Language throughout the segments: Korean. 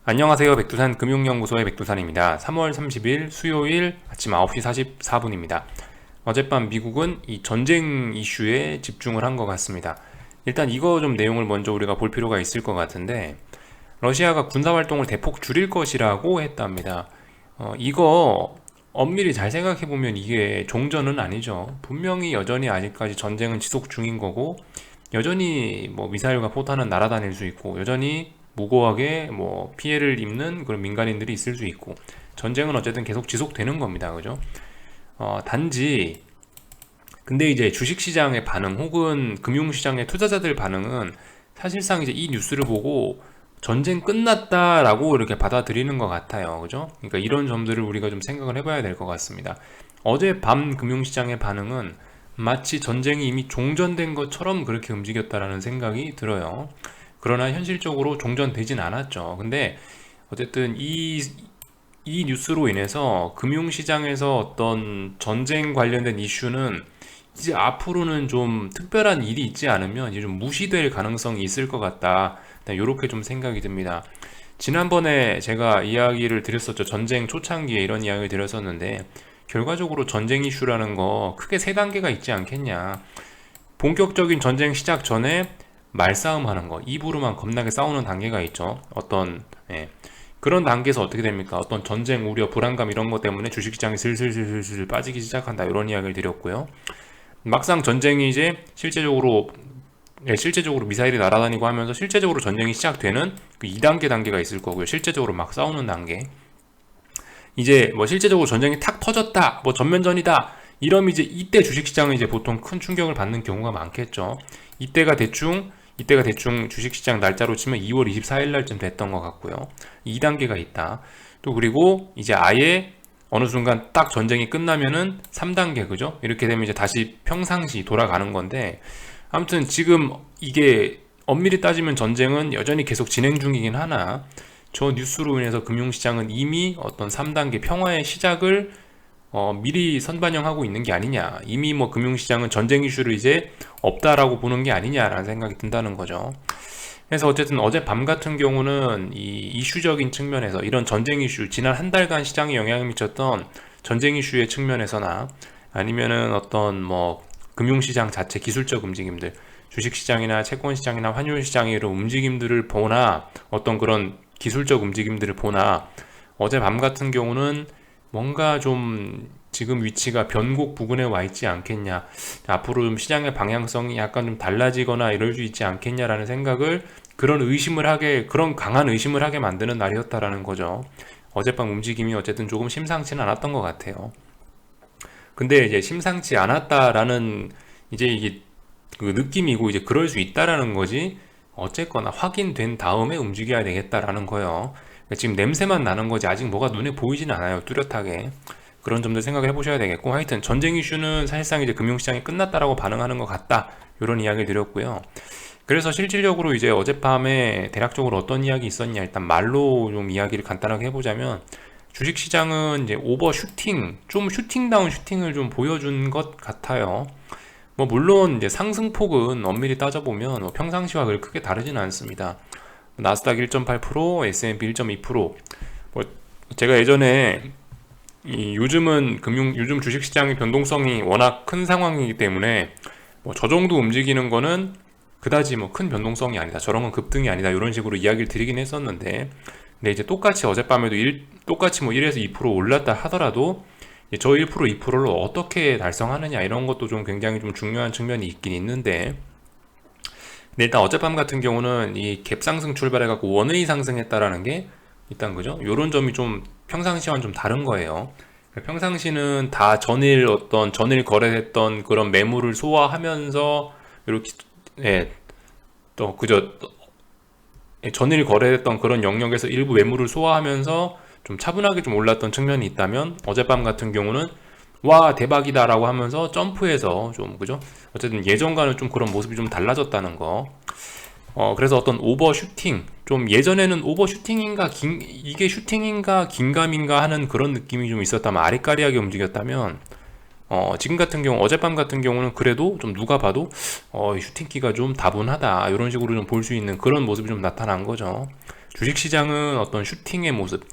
안녕하세요. 백두산 금융연구소의 백두산입니다. 3월 30일 수요일 아침 9시 44분입니다. 어젯밤 미국은 이 전쟁 이슈에 집중을 한 것 같습니다. 일단 이거 좀 내용을 먼저 우리가 볼 필요가 있을 것 같은데, 러시아가 군사활동을 대폭 줄일 것이라고 했답니다. 이거 엄밀히 잘 생각해보면 이게 종전은 아니죠. 분명히 여전히 아직까지 전쟁은 지속 중인 거고, 여전히 뭐 미사일과 포탄은 날아다닐 수 있고, 여전히 무고하게 뭐 피해를 입는 그런 민간인들이 있을 수 있고, 전쟁은 어쨌든 계속 지속되는 겁니다. 그죠? 단지 근데 이제 주식시장의 반응 혹은 금융시장의 투자자들 반응은 사실상 이제 이 뉴스를 보고 전쟁 끝났다라고 이렇게 받아들이는 것 같아요. 그죠? 그러니까 이런 점들을 우리가 좀 생각을 해봐야 될 것 같습니다. 어제 밤 금융시장의 반응은 마치 전쟁이 이미 종전된 것처럼 그렇게 움직였다라는 생각이 들어요. 그러나 현실적으로 종전되진 않았죠. 근데 어쨌든 이 뉴스로 인해서 금융시장에서 어떤 전쟁 관련된 이슈는 이제 앞으로는 좀 특별한 일이 있지 않으면 이제 좀 무시될 가능성이 있을 것 같다. 이렇게 좀 생각이 듭니다. 지난번에 제가 이야기를 드렸었죠. 전쟁 초창기에 이런 이야기를 드렸었는데, 결과적으로 전쟁 이슈라는 거 크게 세 단계가 있지 않겠냐. 본격적인 전쟁 시작 전에 말싸움 하는 거, 입으로만 겁나게 싸우는 단계가 있죠. 그런 단계에서 어떻게 됩니까? 어떤 전쟁 우려, 불안감 이런 것 때문에 주식시장이 슬슬슬슬 빠지기 시작한다. 이런 이야기를 드렸고요. 막상 전쟁이 이제 실제적으로 미사일이 날아다니고 하면서 실제적으로 전쟁이 시작되는 그 2단계 단계가 있을 거고요. 실제적으로 막 싸우는 단계. 이제 뭐 실제적으로 전쟁이 탁 터졌다, 뭐 전면전이다, 이러면 이제 이때 주식시장은 이제 보통 큰 충격을 받는 경우가 많겠죠. 이때가 대충 주식시장 날짜로 치면 2월 24일 날쯤 됐던 것 같고요. 2단계가 있다. 또 그리고 이제 아예 어느 순간 딱 전쟁이 끝나면은 3단계, 그죠? 이렇게 되면 이제 다시 평상시 돌아가는 건데, 아무튼 지금 이게 엄밀히 따지면 전쟁은 여전히 계속 진행 중이긴 하나, 저 뉴스로 인해서 금융시장은 이미 어떤 3단계 평화의 시작을 미리 선반영하고 있는 게 아니냐. 이미 뭐 금융시장은 전쟁 이슈를 이제 없다라고 보는 게 아니냐라는 생각이 든다는 거죠. 그래서 어쨌든 어젯밤 같은 경우는 이 이슈적인 측면에서 이런 전쟁 이슈, 지난 한 달간 시장에 영향을 미쳤던 전쟁 이슈의 측면에서나 아니면은 어떤 뭐 금융시장 자체 기술적 움직임들, 주식시장이나 채권시장이나 환율시장의 이런 움직임들을 보나, 어떤 그런 기술적 움직임들을 보나, 어젯밤 같은 경우는 뭔가 좀 지금 위치가 변곡 부근에 와 있지 않겠냐, 앞으로 좀 시장의 방향성이 약간 좀 달라지거나 이럴 수 있지 않겠냐라는 생각을, 그런 강한 의심을 하게 만드는 날이었다라는 거죠. 어젯밤 움직임이 어쨌든 조금 심상치는 않았던 것 같아요. 근데 이제 심상치 않았다라는 이제 이게 그 느낌이고, 이제 그럴 수 있다라는 거지, 어쨌거나 확인된 다음에 움직여야 되겠다라는 거예요. 그러니까 지금 냄새만 나는 거지 아직 뭐가 눈에 보이지는 않아요, 뚜렷하게. 그런 점들 생각을 해보셔야 되겠고, 하여튼 전쟁 이슈는 사실상 이제 금융시장이 끝났다라고 반응하는 것 같다, 이런 이야기를 드렸고요. 그래서 실질적으로 이제 어젯밤에 대략적으로 어떤 이야기 있었냐, 일단 말로 좀 이야기를 간단하게 해보자면, 주식시장은 이제 오버슈팅, 좀 슈팅다운 슈팅을 좀 보여준 것 같아요. 뭐 물론 이제 상승폭은 엄밀히 따져보면 뭐 평상시와 그렇게 크게 다르지는 않습니다. 나스닥 1.8%, S&P 1.2%. 뭐 제가 예전에 요즘 주식시장의 변동성이 워낙 큰 상황이기 때문에 뭐 저 정도 움직이는 거는 그다지 뭐 큰 변동성이 아니다, 저런 건 급등이 아니다, 이런 식으로 이야기를 드리긴 했었는데, 근데 이제 똑같이 어젯밤에도 똑같이 뭐 1에서 2% 올랐다 하더라도 저 1%, 2%를 어떻게 달성하느냐, 이런 것도 좀 굉장히 좀 중요한 측면이 있긴 있는데, 근데 일단 어젯밤 같은 경우는 이 갭상승 출발해갖고 원웨이 상승했다라는 게 일단, 그죠? 요런 점이 좀 평상시와는 좀 다른 거예요. 평상시는 다 전일 거래했던 그런 매물을 소화하면서 이렇게, 예, 또 그저 전일 거래했던 그런 영역에서 일부 매물을 소화하면서 좀 차분하게 좀 올랐던 측면이 있다면, 어젯밤 같은 경우는 와 대박이다라고 하면서 점프해서 좀, 그죠? 어쨌든 예전과는 좀 그런 모습이 좀 달라졌다는 거. 그래서 어떤 오버슈팅, 좀 예전에는 오버슈팅인가 이게 슈팅인가 긴감인가 하는 그런 느낌이 좀 있었다면, 아리까리하게 움직였다면, 지금 같은 경우, 어젯밤 같은 경우는 그래도 좀 누가 봐도 슈팅기가 좀 다분하다, 이런 식으로 좀 볼 수 있는 그런 모습이 좀 나타난 거죠. 주식시장은 어떤 슈팅의 모습,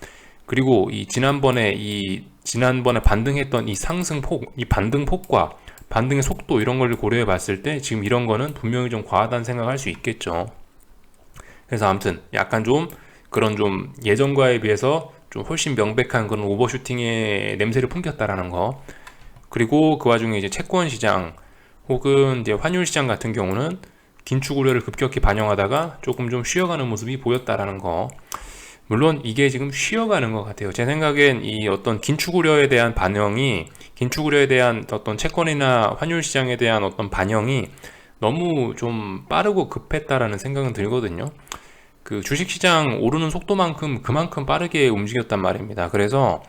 그리고 지난번에 반등했던 이 상승폭, 이 반등폭과 반등의 속도 이런 걸 고려해 봤을 때 지금 이런 거는 분명히 좀 과하다는 생각할 수 있겠죠. 그래서 아무튼 약간 좀 그런 좀 예전과에 비해서 좀 훨씬 명백한 그런 오버슈팅의 냄새를 풍겼다라는 거. 그리고 그 와중에 이제 채권 시장 혹은 이제 환율 시장 같은 경우는 긴축 우려를 급격히 반영하다가 조금 좀 쉬어가는 모습이 보였다라는 거. 물론 이게 지금 쉬어가는 것 같아요. 제 생각엔 이 어떤 긴축 우려에 대한 반영이, 긴축 우려에 대한 어떤 채권이나 환율 시장에 대한 어떤 반영이 너무 좀 빠르고 급했다라는 생각은 들거든요. 그 주식시장 오르는 속도만큼 그만큼 빠르게 움직였단 말입니다. 그래서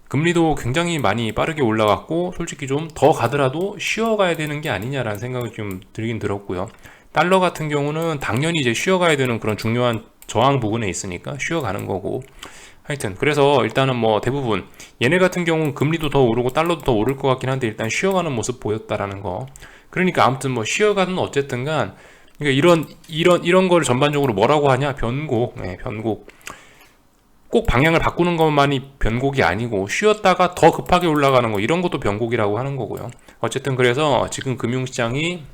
금리도 굉장히 많이 빠르게 올라갔고, 솔직히 좀 더 가더라도 쉬어가야 되는 게 아니냐라는 생각이 좀 들긴 들었고요. 달러 같은 경우는 당연히 이제 쉬어가야 되는 그런 중요한 저항 부근에 있으니까 쉬어가는 거고. 하여튼 그래서 일단은 뭐 대부분 얘네 같은 경우는 금리도 더 오르고 달러도 더 오를 것 같긴 한데 일단 쉬어가는 모습 보였다라는 거. 그러니까 아무튼 뭐 쉬어가는 어쨌든간, 그러니까 이런 걸 전반적으로 뭐라고 하냐? 변곡. 네, 변곡. 꼭 방향을 바꾸는 것만이 변곡이 아니고 쉬었다가 더 급하게 올라가는 거, 이런 것도 변곡이라고 하는 거고요. 어쨌든 그래서 지금 금융시장이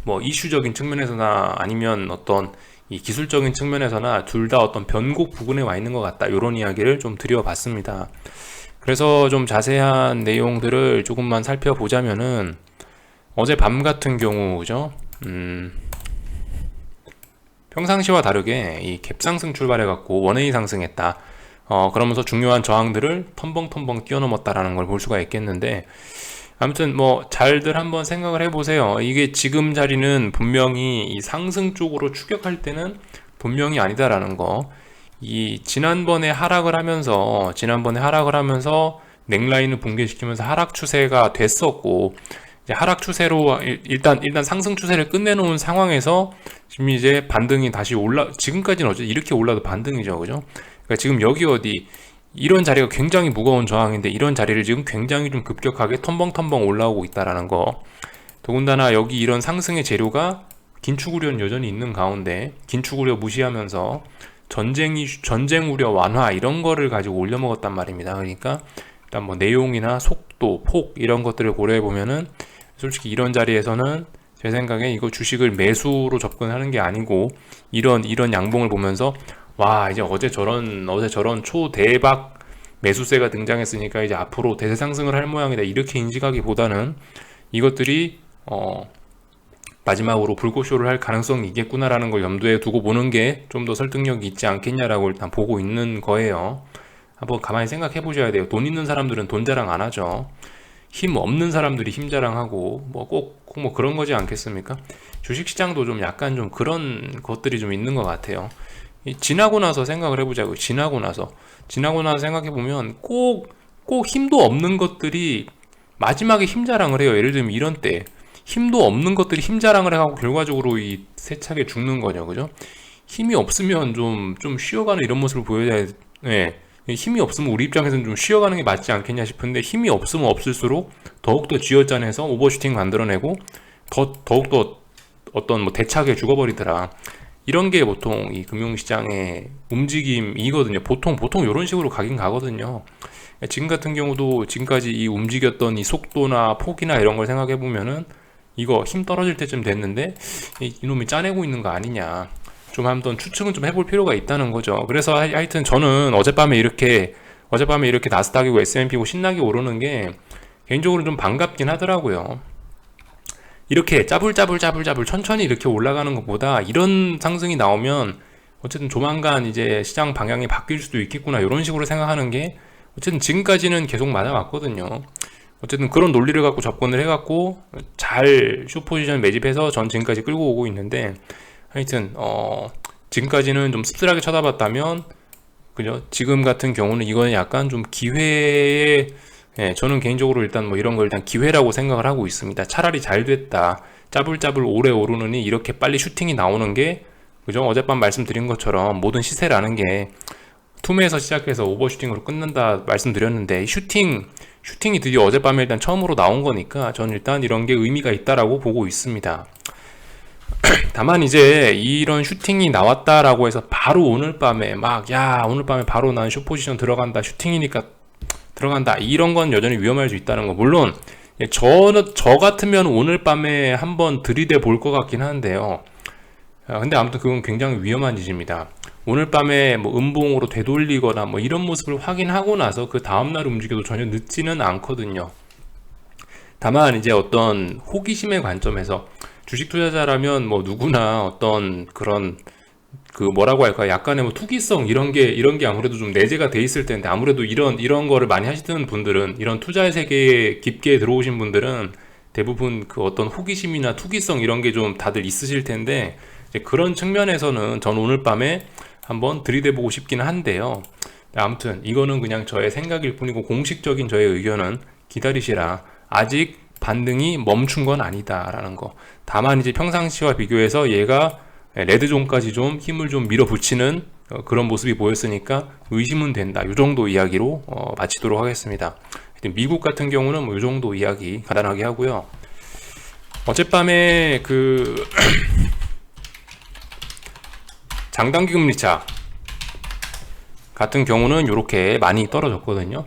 뭐 이슈적인 측면에서나 아니면 어떤 이 기술적인 측면에서나 둘 다 어떤 변곡 부근에 와 있는 것 같다, 이런 이야기를 좀 드려봤습니다. 그래서 좀 자세한 내용들을 조금만 살펴보자면은 어제 밤 같은 경우, 그죠? 평상시와 다르게 이 갭상승 출발해갖고 원웨이 상승했다. 그러면서 중요한 저항들을 텀벙텀벙 뛰어넘었다라는 걸 볼 수가 있겠는데, 아무튼 뭐 잘들 한번 생각을 해보세요. 이게 지금 자리는 분명히 이 상승 쪽으로 추격할 때는 분명히 아니다라는 거. 이 지난번에 하락을 하면서 넥라인을 붕괴시키면서 하락 추세가 됐었고, 이제 하락 추세로 일단 상승 추세를 끝내놓은 상황에서 지금 이제 반등이 다시 지금까지는 어제 이렇게 올라도 반등이죠, 그죠? 그러니까 지금 여기 어디 이런 자리가 굉장히 무거운 저항인데 이런 자리를 지금 굉장히 좀 급격하게 텀벙텀벙 올라오고 있다라는 거. 더군다나 여기 이런 상승의 재료가 긴축 우려는 여전히 있는 가운데 긴축 우려 무시하면서 전쟁 우려 완화 이런 거를 가지고 올려 먹었단 말입니다. 그러니까 일단 뭐 내용이나 속도, 폭 이런 것들을 고려해 보면은 솔직히 이런 자리에서는 제 생각에 이거 주식을 매수로 접근하는 게 아니고 이런 양봉을 보면서 와, 이제 어제 저런 초대박 매수세가 등장했으니까 이제 앞으로 대세 상승을 할 모양이다, 이렇게 인식하기보다는 이것들이 마지막으로 불꽃쇼를 할 가능성이 있겠구나라는 걸 염두에 두고 보는 게 좀 더 설득력이 있지 않겠냐라고 일단 보고 있는 거예요. 한번 가만히 생각해 보셔야 돼요. 돈 있는 사람들은 돈 자랑 안 하죠. 힘 없는 사람들이 힘 자랑하고 뭐 꼭 뭐 그런 거지 않겠습니까? 주식시장도 좀 약간 좀 그런 것들이 좀 있는 것 같아요. 지나고 나서 생각을 해보자고요. 지나고 나서 생각해 보면 꼭 힘도 없는 것들이 마지막에 힘 자랑을 해요. 예를 들면 이런 때 힘도 없는 것들이 힘 자랑을 해가고 결과적으로 이 세차게 죽는 거죠, 그죠? 힘이 없으면 좀 쉬어가는 이런 모습을 보여야 돼. 네. 힘이 없으면 우리 입장에서는 좀 쉬어가는 게 맞지 않겠냐 싶은데, 힘이 없으면 없을수록 더욱더 쥐어짜내서 오버슈팅 만들어내고 더욱더 어떤 뭐 대차게 죽어버리더라. 이런 게 보통 이 금융시장의 움직임이거든요. 보통 이런 식으로 가긴 가거든요. 지금 같은 경우도 지금까지 이 움직였던 이 속도나 폭이나 이런 걸 생각해 보면은 이거 힘 떨어질 때쯤 됐는데 이놈이 짜내고 있는 거 아니냐, 좀 한번 추측은 좀 해볼 필요가 있다는 거죠. 그래서 하여튼 저는 어젯밤에 이렇게 나스닥이고 S&P고 신나게 오르는 게 개인적으로 좀 반갑긴 하더라고요. 이렇게 짜불짜불 천천히 이렇게 올라가는 것보다 이런 상승이 나오면 어쨌든 조만간 이제 시장 방향이 바뀔 수도 있겠구나, 이런 식으로 생각하는 게 어쨌든 지금까지는 계속 맞아왔거든요. 어쨌든 그런 논리를 갖고 접근을 해갖고 잘 숏포지션 매집해서 전 지금까지 끌고 오고 있는데, 하여튼 지금까지는 좀 씁쓸하게 쳐다봤다면, 그죠? 지금 같은 경우는 이거는 약간 좀 기회에, 저는 개인적으로 일단 뭐 이런 걸 일단 기회라고 생각을 하고 있습니다. 차라리 잘 됐다, 짜불짜불 오래 오르느니 이렇게 빨리 슈팅이 나오는 게, 그죠? 어젯밤 말씀드린 것처럼 모든 시세라는 게 투매에서 시작해서 오버슈팅으로 끝난다 말씀드렸는데, 슈팅이 드디어 어젯밤에 일단 처음으로 나온 거니까 저는 일단 이런 게 의미가 있다라고 보고 있습니다. 다만 이제 이런 슈팅이 나왔다라고 해서 바로 오늘 밤에 막, 야, 오늘 밤에 바로 난 숏포지션 들어간다, 슈팅이니까 들어간다, 이런 건 여전히 위험할 수 있다는 거. 물론 저 같으면 오늘 밤에 한번 들이대 볼 것 같긴 한데요. 근데 아무튼 그건 굉장히 위험한 짓입니다. 오늘 밤에 뭐 음봉으로 되돌리거나 뭐 이런 모습을 확인하고 나서 그 다음날 움직여도 전혀 늦지는 않거든요. 다만 이제 어떤 호기심의 관점에서 주식 투자자라면 뭐 누구나 어떤 그런 그 뭐라고 할까, 약간의 뭐 투기성 이런 게 아무래도 좀 내재가 돼 있을 텐데, 아무래도 이런 거를 많이 하시는 분들은, 이런 투자의 세계에 깊게 들어오신 분들은 대부분 그 어떤 호기심이나 투기성 이런 게 좀 다들 있으실 텐데, 이제 그런 측면에서는 전 오늘 밤에 한번 들이대보고 싶긴 한데요. 아무튼 이거는 그냥 저의 생각일 뿐이고, 공식적인 저의 의견은 기다리시라, 아직 반등이 멈춘 건 아니다라는 거. 다만 이제 평상시와 비교해서 얘가 레드존까지 좀 힘을 좀 밀어붙이는 그런 모습이 보였으니까 의심은 된다, 이 정도 이야기로 마치도록 하겠습니다. 미국 같은 경우는 뭐 이 정도 이야기 간단하게 하고요. 어젯밤에 그 장단기 금리차 같은 경우는 이렇게 많이 떨어졌거든요.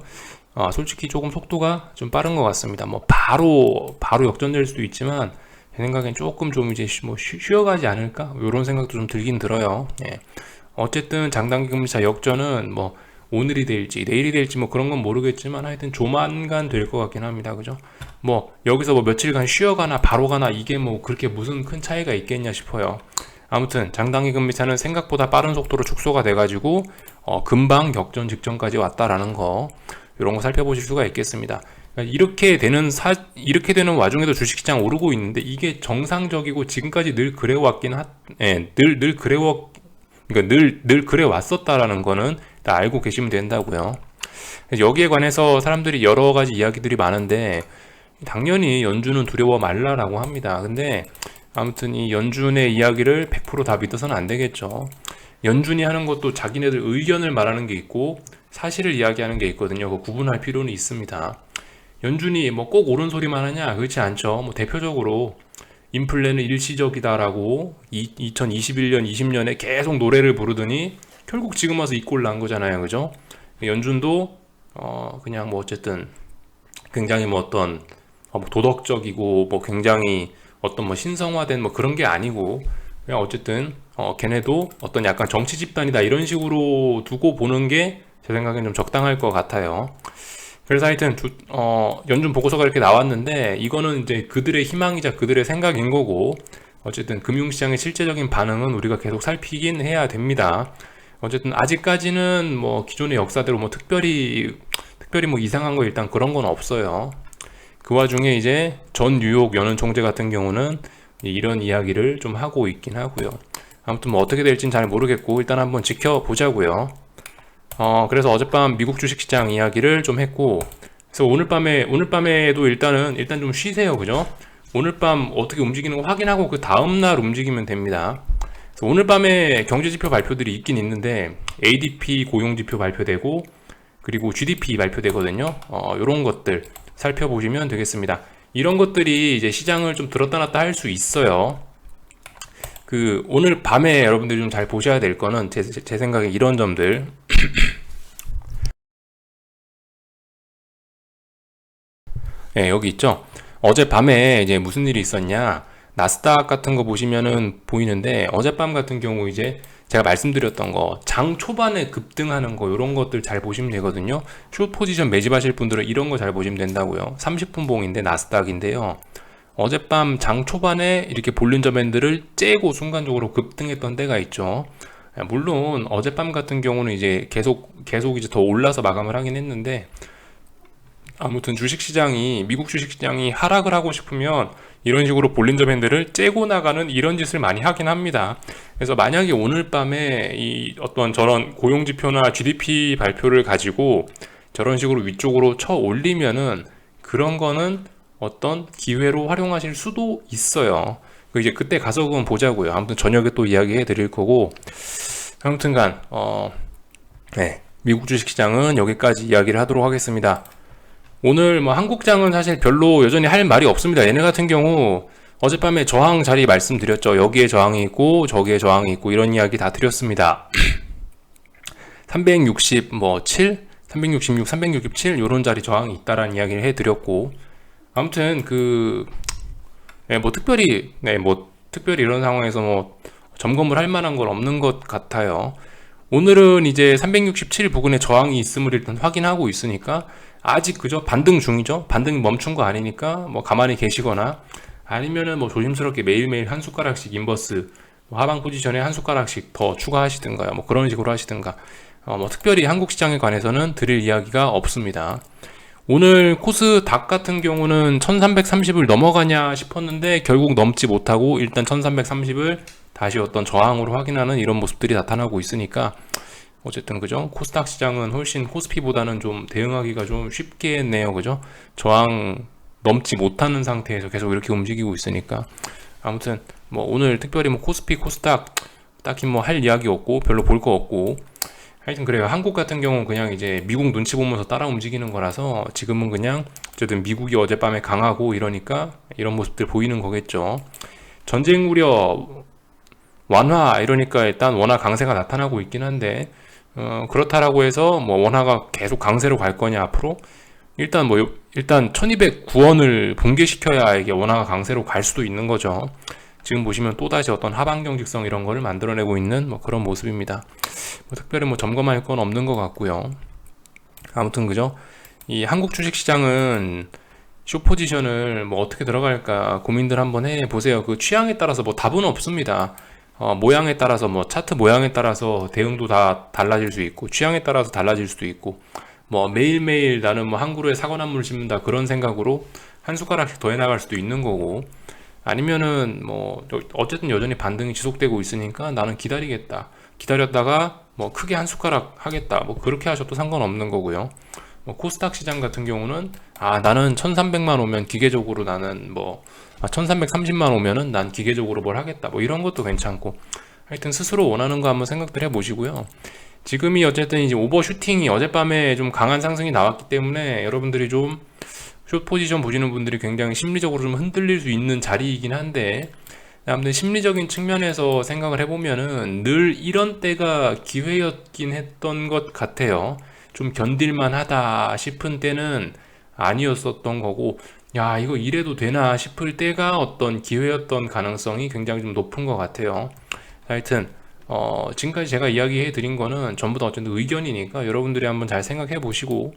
솔직히 조금 속도가 좀 빠른 것 같습니다. 뭐 바로 역전될 수도 있지만 제 생각엔 조금 좀 이제 뭐 쉬어가지 않을까, 이런 생각도 좀 들긴 들어요. 예. 어쨌든 장단기 금리차 역전은 뭐 오늘이 될지 내일이 될지 뭐 그런 건 모르겠지만 하여튼 조만간 될 것 같긴 합니다. 그죠? 뭐 여기서 뭐 며칠간 쉬어가나 바로 가나 이게 뭐 그렇게 무슨 큰 차이가 있겠냐 싶어요. 아무튼 장단기 금리차는 생각보다 빠른 속도로 축소가 돼가지고 금방 역전 직전까지 왔다라는 거, 이런 거 살펴보실 수가 있겠습니다. 이렇게 되는 와중에도 주식시장 오르고 있는데, 이게 정상적이고 지금까지 늘 그래왔긴 늘 그래왔었다라는 거는 다 알고 계시면 된다고요. 여기에 관해서 사람들이 여러 가지 이야기들이 많은데, 당연히 연준은 두려워 말라라고 합니다. 근데 아무튼 이 연준의 이야기를 100% 다 믿어서는 안 되겠죠. 연준이 하는 것도 자기네들 의견을 말하는 게 있고 사실을 이야기하는 게 있거든요. 그거 구분할 필요는 있습니다. 연준이 뭐 꼭 옳은 소리만 하냐? 그렇지 않죠. 뭐 대표적으로 인플레는 일시적이다라고 2021년, 20년에 계속 노래를 부르더니 결국 지금 와서 이 꼴 난 거잖아요. 그죠? 연준도 그냥 뭐 어쨌든 굉장히 뭐 어떤 뭐 도덕적이고 뭐 굉장히 어떤 뭐 신성화된 뭐 그런 게 아니고, 그냥 어쨌든 걔네도 어떤 약간 정치 집단이다 이런 식으로 두고 보는 게 제 생각엔 좀 적당할 것 같아요. 그래서 하여튼 연준 보고서가 이렇게 나왔는데, 이거는 이제 그들의 희망이자 그들의 생각인 거고, 어쨌든 금융시장의 실제적인 반응은 우리가 계속 살피긴 해야 됩니다. 어쨌든 아직까지는 뭐 기존의 역사대로 뭐 특별히 뭐 이상한 거 일단 그런 건 없어요. 그 와중에 이제 전 뉴욕 연은 총재 같은 경우는 이런 이야기를 좀 하고 있긴 하고요. 아무튼 뭐 어떻게 될지는 잘 모르겠고 일단 한번 지켜보자고요. 그래서 어젯밤 미국 주식시장 이야기를 좀 했고, 그래서 오늘 밤에도 일단 좀 쉬세요. 그죠? 오늘 밤 어떻게 움직이는 거 확인하고 그 다음날 움직이면 됩니다. 그래서 오늘 밤에 경제지표 발표들이 있긴 있는데, ADP 고용지표 발표되고 그리고 GDP 발표되거든요. 요런 것들 살펴보시면 되겠습니다. 이런 것들이 이제 시장을 좀 들었다 놨다 할 수 있어요. 그 오늘 밤에 여러분들이 좀 잘 보셔야 될 거는 제 생각에 이런 점들. 네, 여기 있죠. 어젯밤에 이제 무슨 일이 있었냐, 나스닥 같은 거 보시면은 보이는데, 어젯밤 같은 경우 이제 제가 말씀드렸던 거, 장 초반에 급등하는 거, 이런 것들 잘 보시면 되거든요. 숏 포지션 매집하실 분들은 이런 거 잘 보시면 된다고요. 30분 봉인데 나스닥인데요. 어젯밤 장 초반에 이렇게 볼린저 밴드를 째고 순간적으로 급등했던 때가 있죠. 물론 어젯밤 같은 경우는 이제 계속 이제 더 올라서 마감을 하긴 했는데, 아무튼 미국 주식시장이 하락을 하고 싶으면 이런 식으로 볼린저 밴드를 째고 나가는 이런 짓을 많이 하긴 합니다. 그래서 만약에 오늘 밤에 이 어떤 저런 고용지표나 GDP 발표를 가지고 저런 식으로 위쪽으로 쳐 올리면은, 그런 거는 어떤 기회로 활용하실 수도 있어요. 이제 그때 가서 그건 보자고요. 아무튼 저녁에 또 이야기해 드릴 거고, 아무튼간 네, 미국 주식시장은 여기까지 이야기를 하도록 하겠습니다. 오늘 뭐 한국장은 사실 별로 여전히 할 말이 없습니다. 얘네 같은 경우 어젯밤에 저항 자리 말씀드렸죠. 여기에 저항이 있고 저기에 저항이 있고 이런 이야기 다 드렸습니다. 367, 366, 367 요런 자리 저항이 있다라는 이야기를 해드렸고, 아무튼 특별히 이런 상황에서 점검을 할 만한 건 없는 것 같아요. 오늘은 이제 367 부근에 저항이 있음을 일단 확인하고 있으니까 아직 그죠? 반등 중이죠? 반등이 멈춘 거 아니니까 가만히 계시거나 아니면은 조심스럽게 매일매일 한 숟가락씩 인버스 하방 포지션에 한 숟가락씩 더 추가하시든가요. 그런 식으로 하시든가. 특별히 한국 시장에 관해서는 드릴 이야기가 없습니다. 오늘 코스닥 같은 경우는 1330을 넘어가냐 싶었는데 결국 넘지 못하고 일단 1330을 다시 어떤 저항으로 확인하는 이런 모습들이 나타나고 있으니까 어쨌든 그죠? 코스닥 시장은 훨씬 코스피보다는 좀 대응하기가 좀 쉽겠네요. 그죠? 저항 넘지 못하는 상태에서 계속 이렇게 움직이고 있으니까 아무튼 오늘 특별히 코스피 코스닥 딱히 할 이야기 없고 별로 볼 거 없고 하여튼 그래요. 한국 같은 경우는 그냥 이제 미국 눈치 보면서 따라 움직이는 거라서 지금은 그냥 어쨌든 미국이 어젯밤에 강하고 이러니까 이런 모습들 보이는 거겠죠. 전쟁 우려 완화 이러니까 일단 원화 강세가 나타나고 있긴 한데 그렇다라고 해서 원화가 계속 강세로 갈 거냐 앞으로 일단 1209원을 붕괴시켜야 이게 원화가 강세로 갈 수도 있는 거죠. 지금 보시면 또다시 어떤 하방 경직성 이런 거를 만들어내고 있는 그런 모습입니다. 특별히 점검할 건 없는 것 같고요. 아무튼 그죠? 이 한국 주식 시장은 숏 포지션을 어떻게 들어갈까 고민들 한번 해 보세요. 그 취향에 따라서 답은 없습니다. 모양에 따라서 차트 모양에 따라서 대응도 다 달라질 수 있고 취향에 따라서 달라질 수도 있고 매일매일 나는 한 그루에 사과나무를 심는다 그런 생각으로 한 숟가락씩 더 해나갈 수도 있는 거고 아니면은 어쨌든 여전히 반등이 지속되고 있으니까 나는 기다리겠다. 기다렸다가 크게 한 숟가락 하겠다. 그렇게 하셔도 상관없는 거고요. 코스닥 시장 같은 경우는 나는 1300만 오면 기계적으로 나는 1330만 오면은 난 기계적으로 뭘 하겠다. 이런 것도 괜찮고 하여튼 스스로 원하는 거 한번 생각들 해보시고요. 지금이 어쨌든 이제 오버슈팅이 어젯밤에 좀 강한 상승이 나왔기 때문에 여러분들이 좀 숏 포지션 보시는 분들이 굉장히 심리적으로 좀 흔들릴 수 있는 자리이긴 한데 아무튼 심리적인 측면에서 생각을 해보면은 늘 이런 때가 기회였긴 했던 것 같아요. 좀 견딜만 하다 싶은 때는 아니었었던 거고 야 이거 이래도 되나 싶을 때가 어떤 기회였던 가능성이 굉장히 좀 높은 것 같아요. 하여튼 지금까지 제가 이야기해 드린 거는 전부 다 어쨌든 의견이니까 여러분들이 한번 잘 생각해 보시고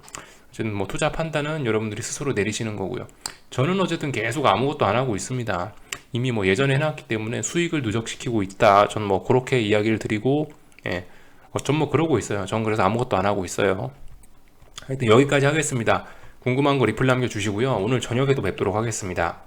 어쨌든 투자 판단은 여러분들이 스스로 내리시는 거고요. 저는 어쨌든 계속 아무것도 안 하고 있습니다. 이미 예전에 해놨기 때문에 수익을 누적시키고 있다. 저는 그렇게 이야기를 드리고 전 그러고 있어요. 전 그래서 아무것도 안 하고 있어요. 하여튼 여기까지 하겠습니다. 궁금한 거 리플 남겨주시고요. 오늘 저녁에도 뵙도록 하겠습니다.